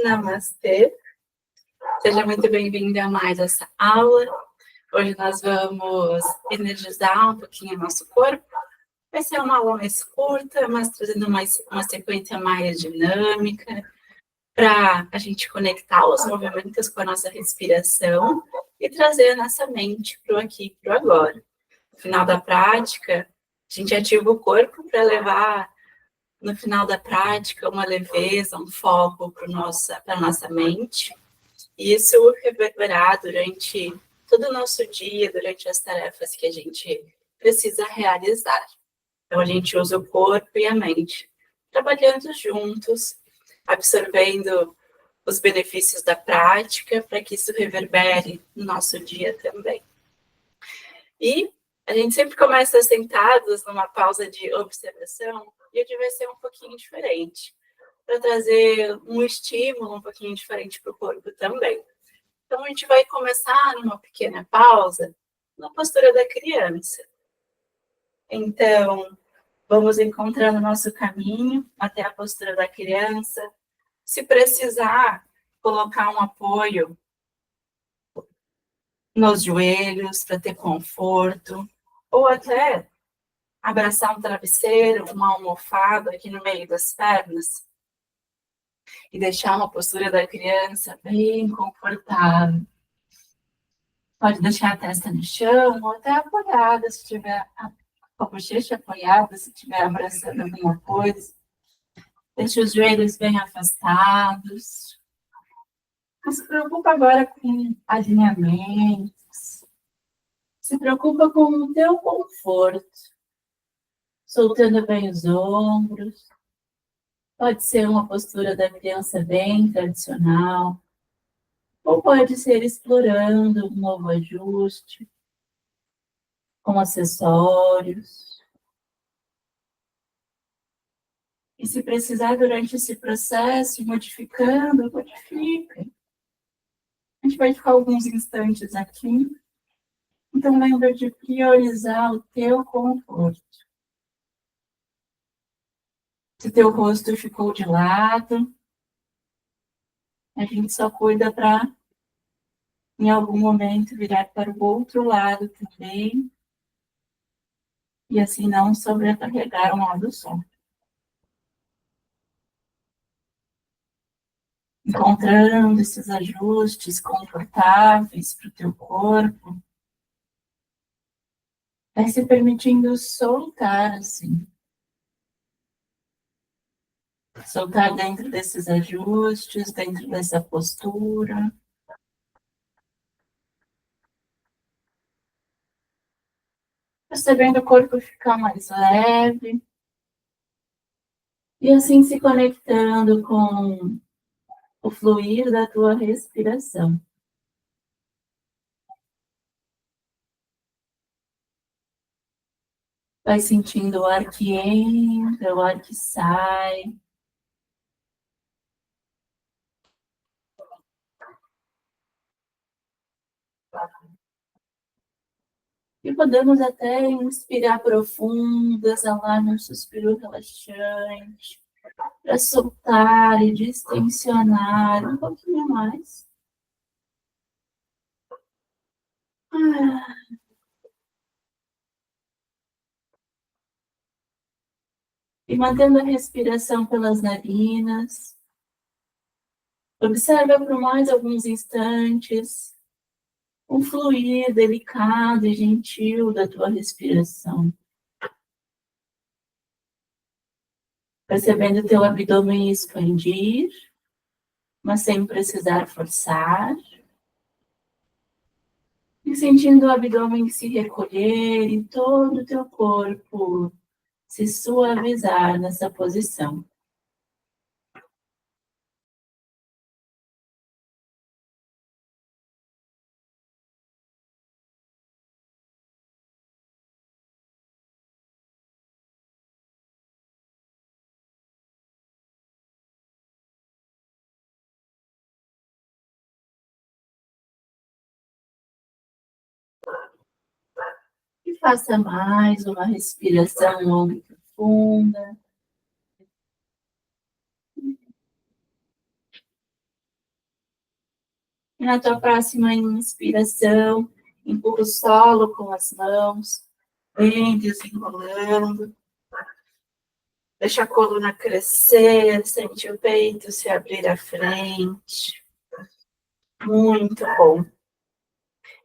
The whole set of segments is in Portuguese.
Namastê, seja muito bem-vindo a mais essa aula. Hoje nós vamos energizar um pouquinho o nosso corpo. Vai ser uma aula mais curta, mas trazendo uma sequência mais dinâmica, para a gente conectar os movimentos com a nossa respiração e trazer a nossa mente para o aqui e para o agora. No final da prática, a gente ativa o corpo para levar, no final da prática, uma leveza, um foco para a nossa mente. E isso reverberar durante todo o nosso dia, durante as tarefas que a gente precisa realizar. Então, a gente usa o corpo e a mente, trabalhando juntos, absorvendo os benefícios da prática, para que isso reverbere no nosso dia também. E a gente sempre começa sentados numa pausa de observação, e hoje vai ser um pouquinho diferente, para trazer um estímulo um pouquinho diferente para o corpo também. Então, a gente vai começar numa pequena pausa, na postura da criança. Então, vamos encontrando o nosso caminho até a postura da criança. Se precisar, colocar um apoio nos joelhos para ter conforto, ou até abraçar um travesseiro, uma almofada aqui no meio das pernas e deixar uma postura da criança bem confortável. Pode deixar a testa no chão ou até apoiada, se tiver a bochecha apoiada, se estiver abraçando alguma coisa. Deixe os joelhos bem afastados. Não se preocupa agora com alinhamentos. Se preocupa com o teu conforto. Soltando bem os ombros. Pode ser uma postura da criança bem tradicional. Ou pode ser explorando um novo ajuste, com acessórios. E se precisar, durante esse processo, modificando, modifica. A gente vai ficar alguns instantes aqui. Então, lembra de priorizar o teu conforto. Se teu rosto ficou de lado, a gente só cuida para, em algum momento, virar para o outro lado também. E assim não sobrecarregar um lado só. Encontrando esses ajustes confortáveis para o teu corpo. Vai se permitindo soltar, assim. Soltar dentro desses ajustes, dentro dessa postura. Percebendo o corpo ficar mais leve. E assim se conectando com o fluir da tua respiração. Vai sentindo o ar que entra, o ar que sai. E podemos até inspirar profundo, exalar num suspiro relaxante, para soltar e distensionar um pouquinho mais. E mantendo a respiração pelas narinas. Observa por mais alguns instantes o fluir delicado e gentil da tua respiração. Percebendo teu abdômen expandir, mas sem precisar forçar. E sentindo o abdômen se recolher e todo o teu corpo se suavizar nessa posição. E faça mais uma respiração longa e profunda. E na tua próxima inspiração, empurra o solo com as mãos, vem desenrolando. Deixa a coluna crescer, sente o peito se abrir à frente. Muito bom.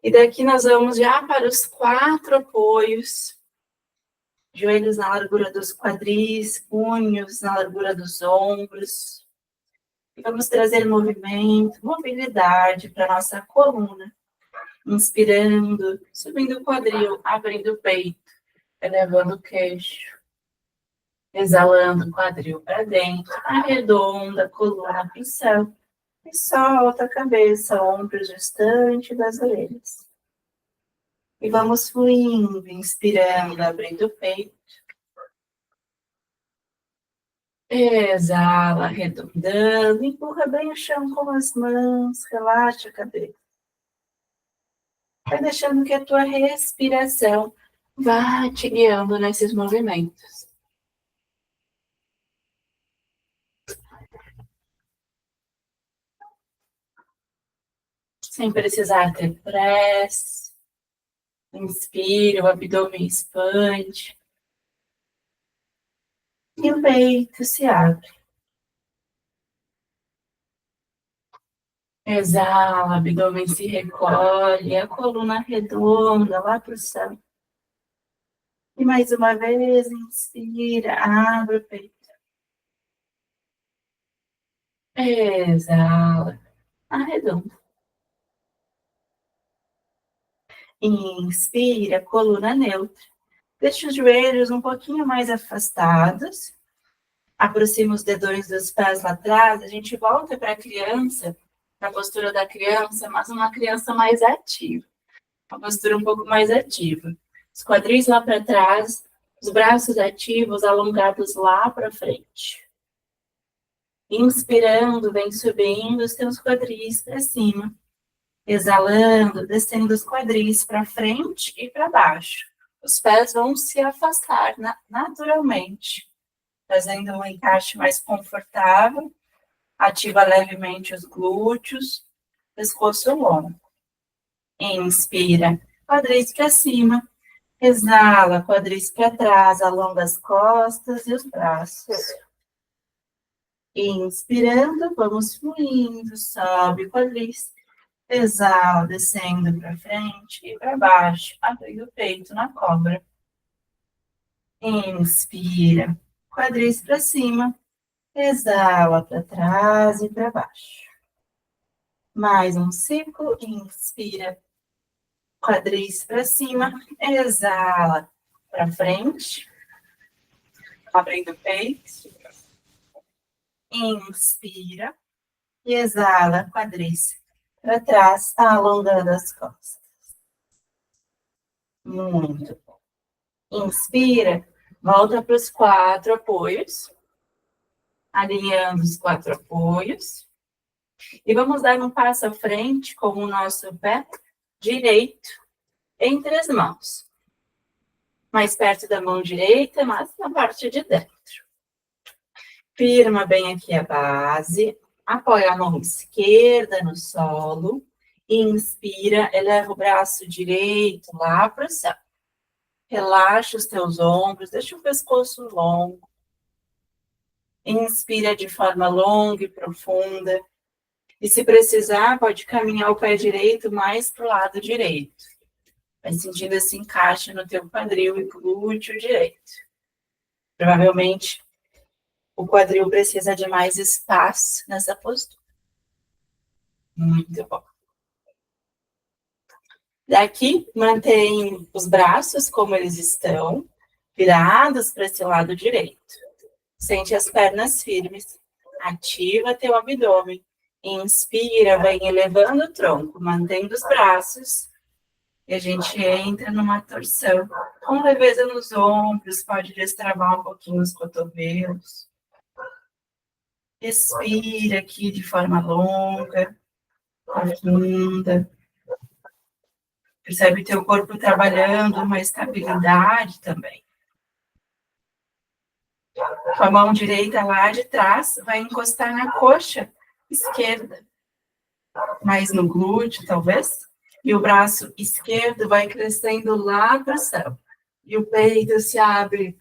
E daqui nós vamos já para os 4 apoios. Joelhos na largura dos quadris, punhos na largura dos ombros. E vamos trazer movimento, mobilidade para a nossa coluna. Inspirando, subindo o quadril, abrindo o peito, elevando o queixo. Exalando o quadril para dentro, arredonda a coluna para o céu. E solta a cabeça, ombros distante das orelhas. E vamos fluindo, inspirando, abrindo o peito. Exala, arredondando, empurra bem o chão com as mãos, relaxa a cabeça. Vai deixando que a tua respiração vá te guiando nesses movimentos. Sem precisar ter pressa. Inspira, o abdômen expande. E o peito se abre. Exala, o abdômen se recolhe, a coluna arredonda lá para o céu. E mais uma vez, inspira, abre o peito. Exala, arredonda. Inspira, coluna neutra. Deixa os joelhos um pouquinho mais afastados. Aproxima os dedões dos pés lá atrás. A gente volta para a criança, para a postura da criança, mas uma criança mais ativa. Uma postura um pouco mais ativa. Os quadris lá para trás, os braços ativos, alongados lá para frente. Inspirando, vem subindo os teus quadris para cima. Exalando, descendo os quadris para frente e para baixo. Os pés vão se afastar naturalmente, fazendo um encaixe mais confortável. Ativa levemente os glúteos, pescoço longo. Inspira, quadris para cima. Exala, quadris para trás, alonga as costas e os braços. Inspirando, vamos fluindo, sobe quadris. Exala, descendo para frente e para baixo, abrindo o peito na cobra. Inspira, quadris para cima. Exala para trás e para baixo. Mais um ciclo, inspira, quadris para cima. Exala para frente, abrindo o peito. Inspira e exala, quadris para trás, alongando as costas. Muito bom. Inspira, volta para os 4 apoios, alinhando os 4 apoios. E vamos dar um passo à frente com o nosso pé direito entre as mãos. Mais perto da mão direita, mas na parte de dentro. Firma bem aqui a base. Apoia a mão esquerda no solo. Inspira, eleva o braço direito lá para o céu. Relaxa os teus ombros, deixa o pescoço longo. Inspira de forma longa e profunda. E se precisar, pode caminhar o pé direito mais para o lado direito. Vai sentindo esse encaixe no teu quadril e glúteo direito. Provavelmente, o quadril precisa de mais espaço nessa postura. Muito bom. Daqui, mantém os braços como eles estão, virados para esse lado direito. Sente as pernas firmes. Ativa teu abdômen. Inspira, vem elevando o tronco, mantendo os braços. E a gente entra numa torção. Com leveza nos ombros, pode destravar um pouquinho os cotovelos. Respira aqui de forma longa, profunda. Percebe teu corpo trabalhando uma estabilidade também. Com a mão direita lá de trás, vai encostar na coxa esquerda. mais no glúteo, talvez. E o braço esquerdo vai crescendo lá para o céu. E o peito se abre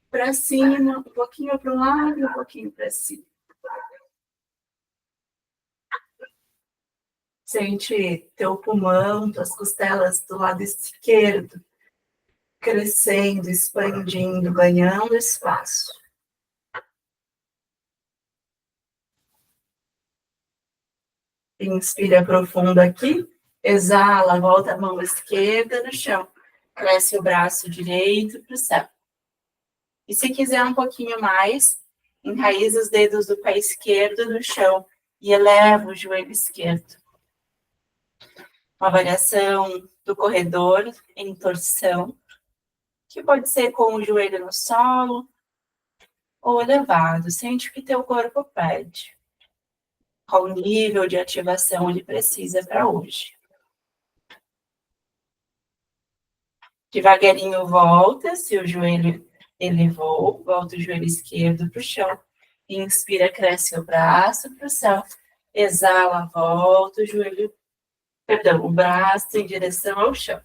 para cima, um pouquinho para um lado e um pouquinho para cima. Sente teu pulmão, tuas costelas do lado esquerdo, crescendo, expandindo, ganhando espaço. Inspira profundo aqui, exala, volta a mão esquerda no chão, cresce o braço direito para o céu. E se quiser um pouquinho mais, enraiza os dedos do pé esquerdo no chão e eleva o joelho esquerdo. Uma variação do corredor em torção, que pode ser com o joelho no solo ou elevado. Sente o que teu corpo pede. Qual nível de ativação ele precisa para hoje. Devagarinho volta, se o joelho elevou, volta o joelho esquerdo para o chão. Inspira, cresce o braço para o céu. Exala, volta o braço em direção ao chão.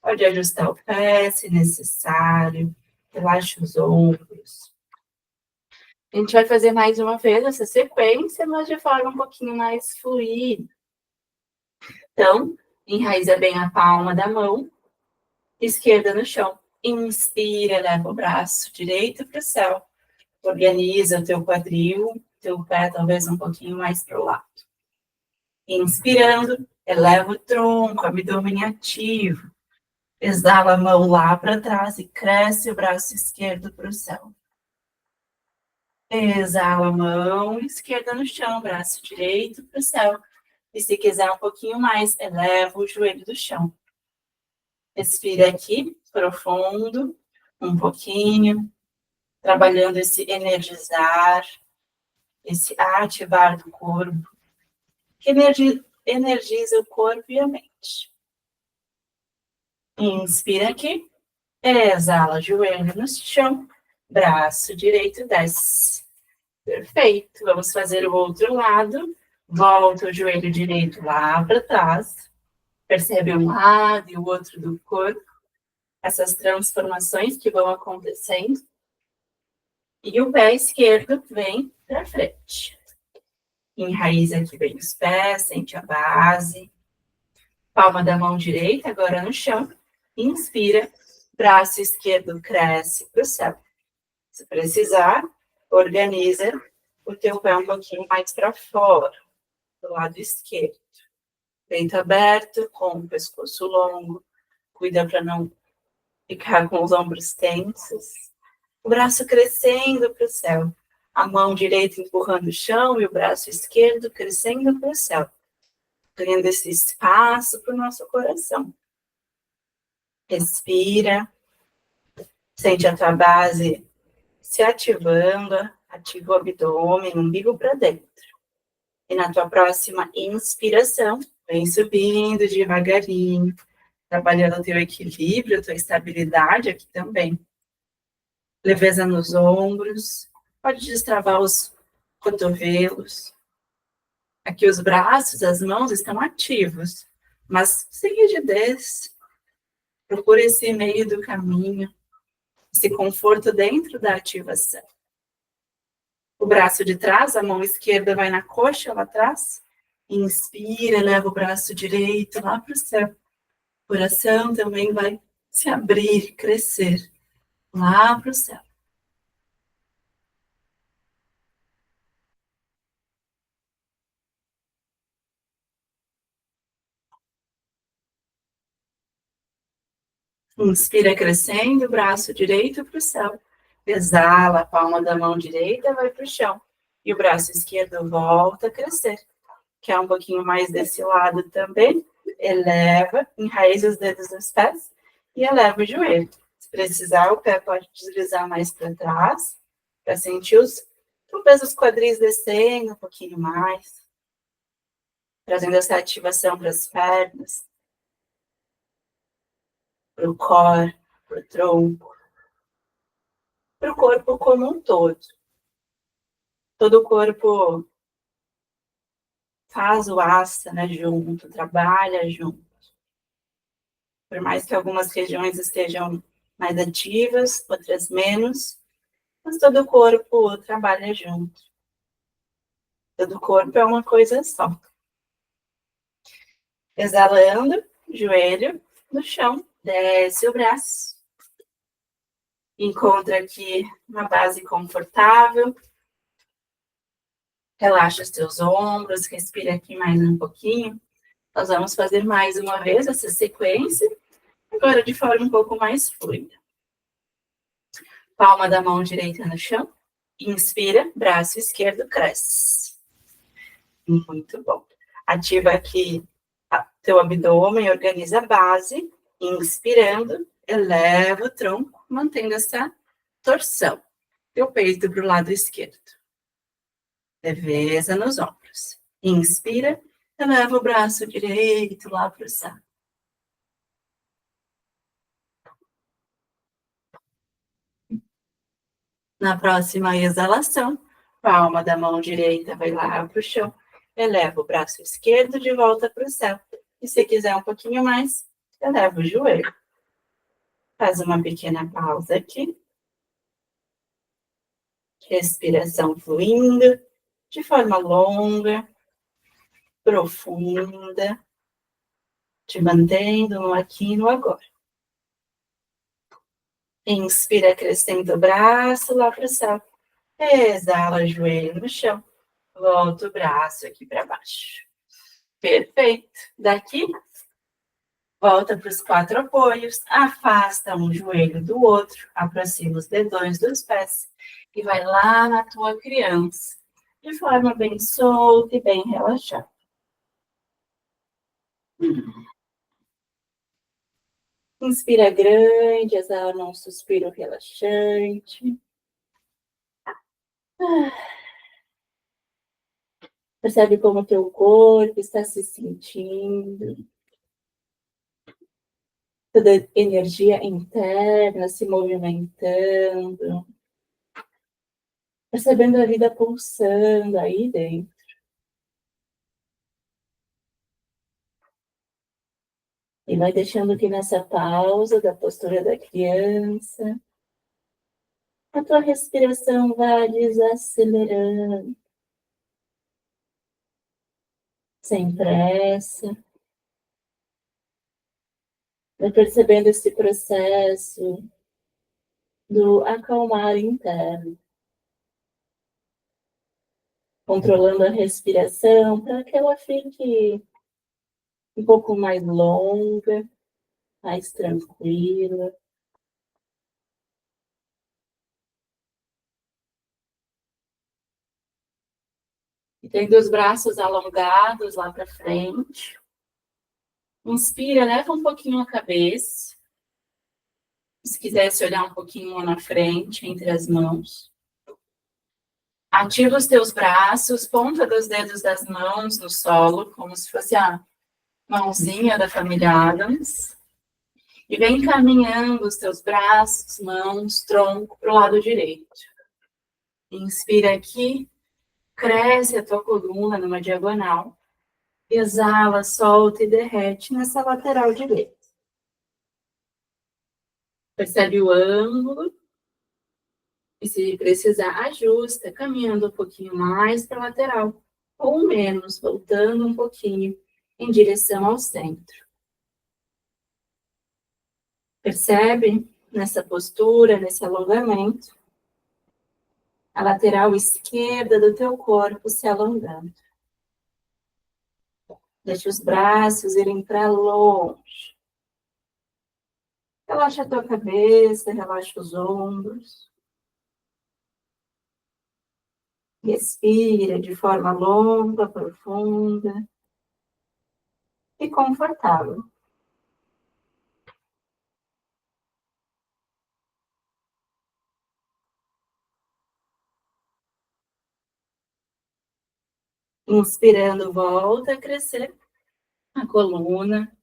Pode ajustar o pé, se necessário. Relaxa os ombros. A gente vai fazer mais uma vez essa sequência, mas de forma um pouquinho mais fluida. Então, enraiza bem a palma da mão, esquerda no chão. Inspira, leva o braço direito para o céu. Organiza o teu quadril, teu pé talvez um pouquinho mais para o lado. Inspirando, eleva o tronco, abdômen ativo. Exala a mão lá para trás e cresce o braço esquerdo para o céu. Exala a mão esquerda no chão, braço direito para o céu. E se quiser um pouquinho mais, eleva o joelho do chão. Respira aqui, profundo, um pouquinho, trabalhando esse energizar, esse ativar do corpo, que energiza o corpo e a mente. Inspira aqui, exala, joelho no chão, braço direito desce. Perfeito, vamos fazer o outro lado. Volta o joelho direito lá para trás. Percebe um lado e o outro do corpo. Essas transformações que vão acontecendo. E o pé esquerdo vem para frente. Enraiza aqui bem os pés, sente a base. Palma da mão direita agora no chão. Inspira, braço esquerdo cresce para o céu. Se precisar, organiza o teu pé um pouquinho mais para fora, do lado esquerdo. Peito aberto, com o pescoço longo. Cuida para não ficar com os ombros tensos. O braço crescendo para o céu. A mão direita empurrando o chão e o braço esquerdo crescendo para o céu. Ganhando esse espaço para o nosso coração. Respira. Sente a tua base se ativando. Ativa o abdômen, umbigo para dentro. E na tua próxima inspiração, vem subindo devagarinho. Trabalhando o teu equilíbrio, a tua estabilidade aqui também. Leveza nos ombros. Pode destravar os cotovelos. Aqui os braços, as mãos estão ativos, mas sem rigidez. Procura esse meio do caminho, esse conforto dentro da ativação. O braço de trás, a mão esquerda vai na coxa lá atrás. Inspira, leva o braço direito lá para o céu. O coração também vai se abrir, crescer lá para o céu. Inspira crescendo, braço direito para o céu. Exala, a palma da mão direita vai para o chão. E o braço esquerdo volta a crescer. Quer um pouquinho mais desse lado também? Eleva, enraiza os dedos dos pés e eleva o joelho. Se precisar, o pé pode deslizar mais para trás, para sentir talvez os quadris descendo um pouquinho mais. Trazendo essa ativação para as pernas, para o core, para o tronco, para o corpo como um todo. Todo o corpo faz o asana junto, trabalha junto. Por mais que algumas regiões estejam mais ativas, outras menos, mas todo o corpo trabalha junto. Todo o corpo é uma coisa só. Exalando, joelho no chão, desce o braço. Encontra aqui uma base confortável. Relaxa os teus ombros, respira aqui mais um pouquinho. Nós vamos fazer mais uma vez essa sequência, agora de forma um pouco mais fluida. Palma da mão direita no chão. Inspira, braço esquerdo cresce. Muito bom. Ativa aqui teu abdômen, organiza a base. Inspirando, eleva o tronco, mantendo essa torção. Teu peito para o lado esquerdo. Leveza nos ombros. Inspira, eleva o braço direito lá para o céu. Na próxima exalação, palma da mão direita vai lá para o chão. Eleva o braço esquerdo de volta para o céu. E se quiser um pouquinho mais, eleva o joelho. Faz uma pequena pausa aqui. Respiração fluindo de forma longa, profunda, te mantendo no aqui e no agora. Inspira, acrescenta o braço lá para o céu. Exala, joelho no chão. Volta o braço aqui para baixo. Perfeito. Daqui, volta para os 4 apoios. Afasta um joelho do outro. Aproxima os dedões dos pés. E vai lá na tua criança. De forma bem solta e bem relaxada. Inspira grande, exala um suspiro relaxante. Percebe como o teu corpo está se sentindo. Toda a energia interna se movimentando. Percebendo a vida pulsando aí dentro. E vai deixando que nessa pausa da postura da criança, a tua respiração vai desacelerando. Sem pressa. Vai percebendo esse processo do acalmar interno. Controlando a respiração para que ela fique um pouco mais longa, mais tranquila. E tendo os braços alongados lá para frente. Inspira, leva um pouquinho a cabeça. Se quiser se olhar um pouquinho lá na frente, entre as mãos. Ativa os teus braços, ponta dos dedos das mãos no solo, como se fosse a mãozinha da família Adams. E vem caminhando os teus braços, mãos, tronco para o lado direito. Inspira aqui, cresce a tua coluna numa diagonal. Exala, solta e derrete nessa lateral direita. Percebe o ângulo. E se precisar, ajusta, caminhando um pouquinho mais para a lateral. Ou menos, voltando um pouquinho em direção ao centro. Percebe nessa postura, nesse alongamento, a lateral esquerda do teu corpo se alongando. Deixa os braços irem para longe. Relaxa a tua cabeça, relaxa os ombros. Respira de forma longa, profunda e confortável. Inspirando, volta a crescer a coluna,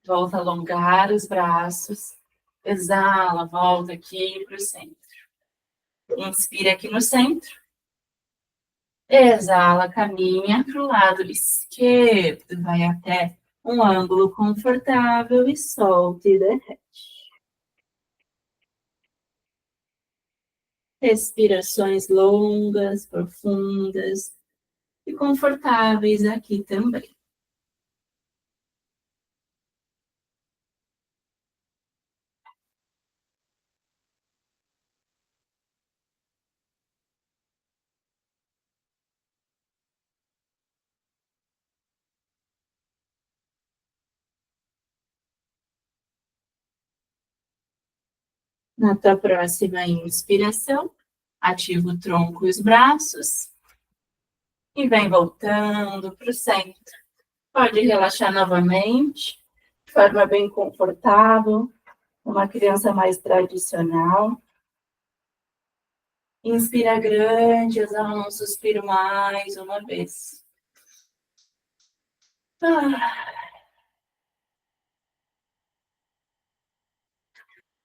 volta a alongar os braços, exala, volta aqui para o centro. Inspira aqui no centro, Exala, caminha para o lado esquerdo, vai até um ângulo confortável e solte e derrete. Respirações longas, profundas e confortáveis aqui também. Na tua próxima inspiração, ativa o tronco e os braços e vem voltando para o centro. Pode relaxar novamente, de forma bem confortável, uma criança mais tradicional. Inspira grande, exala um suspiro mais uma vez.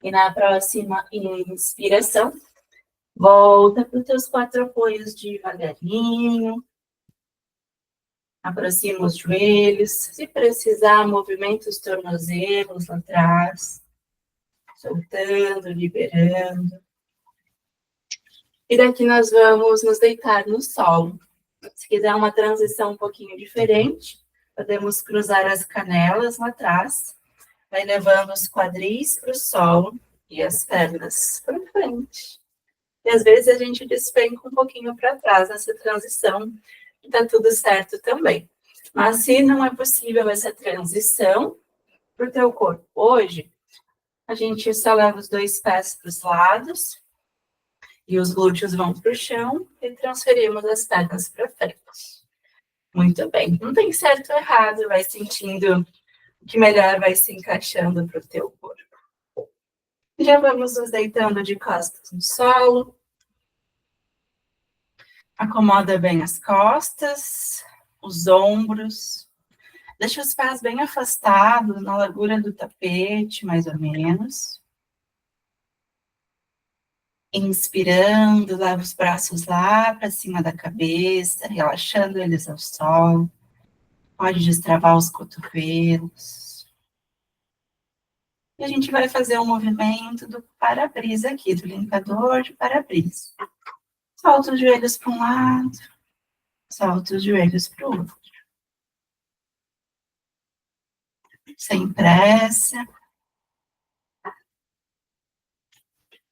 E na próxima inspiração, volta para os teus 4 apoios devagarinho. Aproxima os joelhos. Se precisar, movimenta os tornozelos lá atrás. Soltando, liberando. E daqui nós vamos nos deitar no solo. Se quiser uma transição um pouquinho diferente, podemos cruzar as canelas lá atrás. Vai levando os quadris para o solo e as pernas para frente. E às vezes a gente despenca um pouquinho para trás nessa transição, e tá tudo certo também. Mas se não é possível essa transição para o teu corpo hoje, a gente só leva os 2 pés para os lados e os glúteos vão para o chão e transferimos as pernas para frente. Muito bem. Não tem certo ou errado, vai sentindo o que melhor vai se encaixando para o teu corpo. Já vamos nos deitando de costas no solo. Acomoda bem as costas, os ombros. Deixa os pés bem afastados, na largura do tapete, mais ou menos. Inspirando, leva os braços lá para cima da cabeça, relaxando eles ao sol. Pode destravar os cotovelos. E a gente vai fazer um movimento do para-brisa aqui, do limpador de para-brisa. Solta os joelhos para um lado, solta os joelhos para o outro. Sem pressa.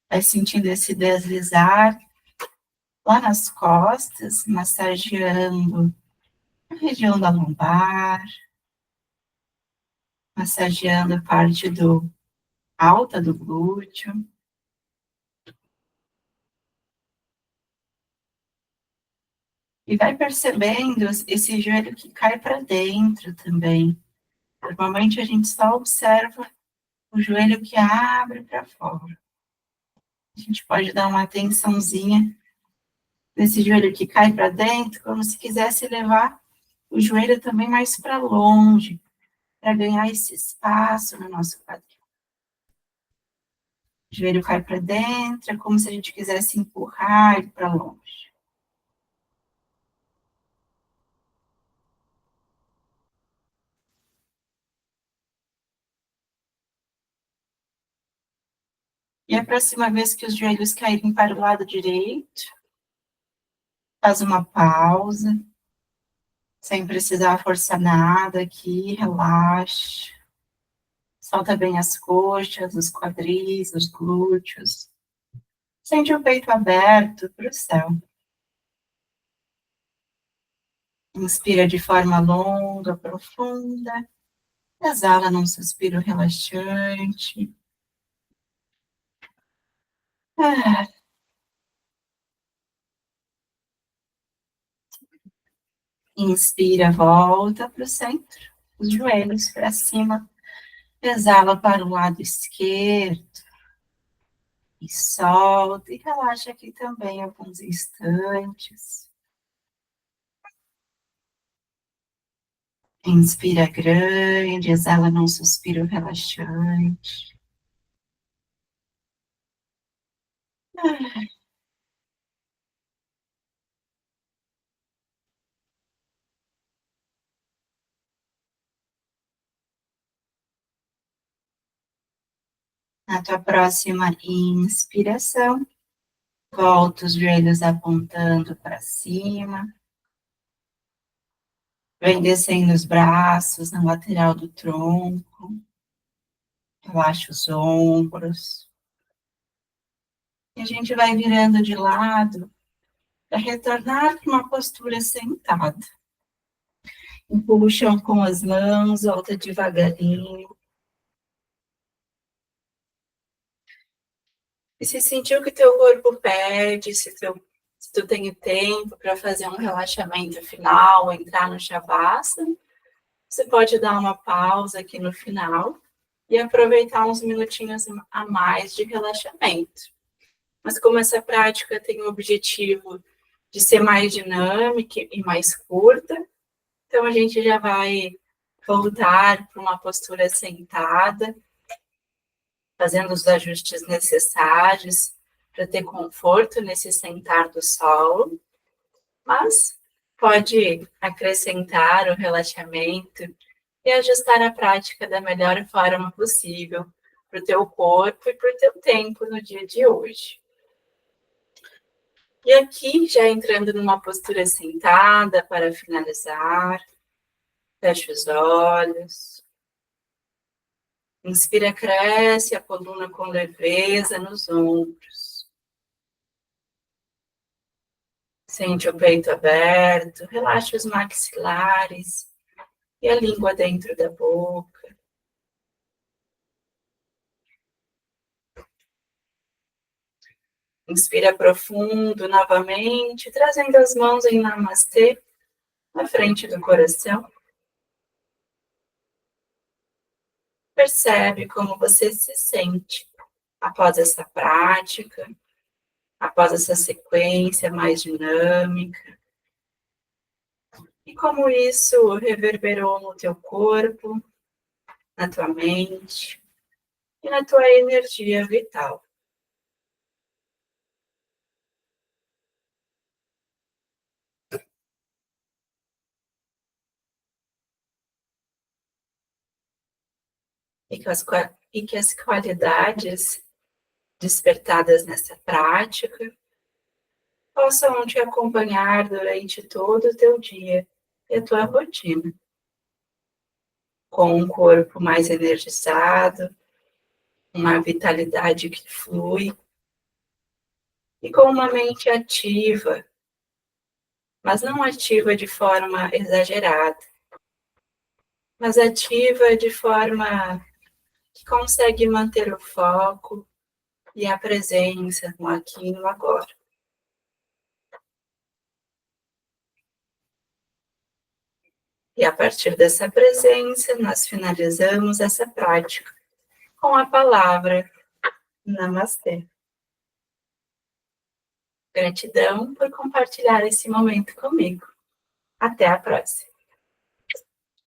Vai sentindo esse deslizar lá nas costas, massageando a região da lombar, massageando a parte alta do glúteo. E vai percebendo esse joelho que cai para dentro também. Normalmente a gente só observa o joelho que abre para fora. A gente pode dar uma atençãozinha nesse joelho que cai para dentro, como se quisesse levar o joelho também mais para longe, para ganhar esse espaço no nosso quadril. O joelho cai para dentro, é como se a gente quisesse empurrar ele para longe. E a próxima vez que os joelhos caírem para o lado direito, faz uma pausa, sem precisar forçar nada aqui, relaxa. Solta bem as coxas, os quadris, os glúteos. Sente o peito aberto para o céu. Inspira de forma longa, profunda. Exala num suspiro relaxante. Inspira, volta para o centro. Os joelhos para cima. Exala para o lado esquerdo. E solta. E relaxa aqui também alguns instantes. Inspira grande, exala num suspiro relaxante. Na tua próxima inspiração, volta os joelhos apontando para cima. Vem descendo os braços na lateral do tronco. Relaxa os ombros. E a gente vai virando de lado para retornar para uma postura sentada. Empurra o chão com as mãos, volta devagarinho. E se sentiu que teu corpo pede, se tu tem tempo para fazer um relaxamento final, entrar no Shavasana, você pode dar uma pausa aqui no final e aproveitar uns minutinhos a mais de relaxamento. Mas como essa prática tem o objetivo de ser mais dinâmica e mais curta, então a gente já vai voltar para uma postura sentada, fazendo os ajustes necessários para ter conforto nesse sentar do solo, mas pode acrescentar o relaxamento e ajustar a prática da melhor forma possível para o teu corpo e para o teu tempo no dia de hoje. E aqui, já entrando numa postura sentada para finalizar, fecha os olhos. Inspira, cresce a coluna com leveza nos ombros. Sente o peito aberto, relaxa os maxilares e a língua dentro da boca. Inspira profundo novamente, trazendo as mãos em Namastê, na frente do coração. Percebe como você se sente após essa prática, após essa sequência mais dinâmica. E como isso reverberou no teu corpo, na tua mente e na tua energia vital. E que as qualidades despertadas nessa prática possam te acompanhar durante todo o teu dia e a tua rotina. Com um corpo mais energizado, uma vitalidade que flui, e com uma mente ativa, mas não ativa de forma exagerada, mas ativa de forma que consegue manter o foco e a presença no aqui e no agora. E a partir dessa presença, nós finalizamos essa prática com a palavra Namastê. Gratidão por compartilhar esse momento comigo. Até a próxima.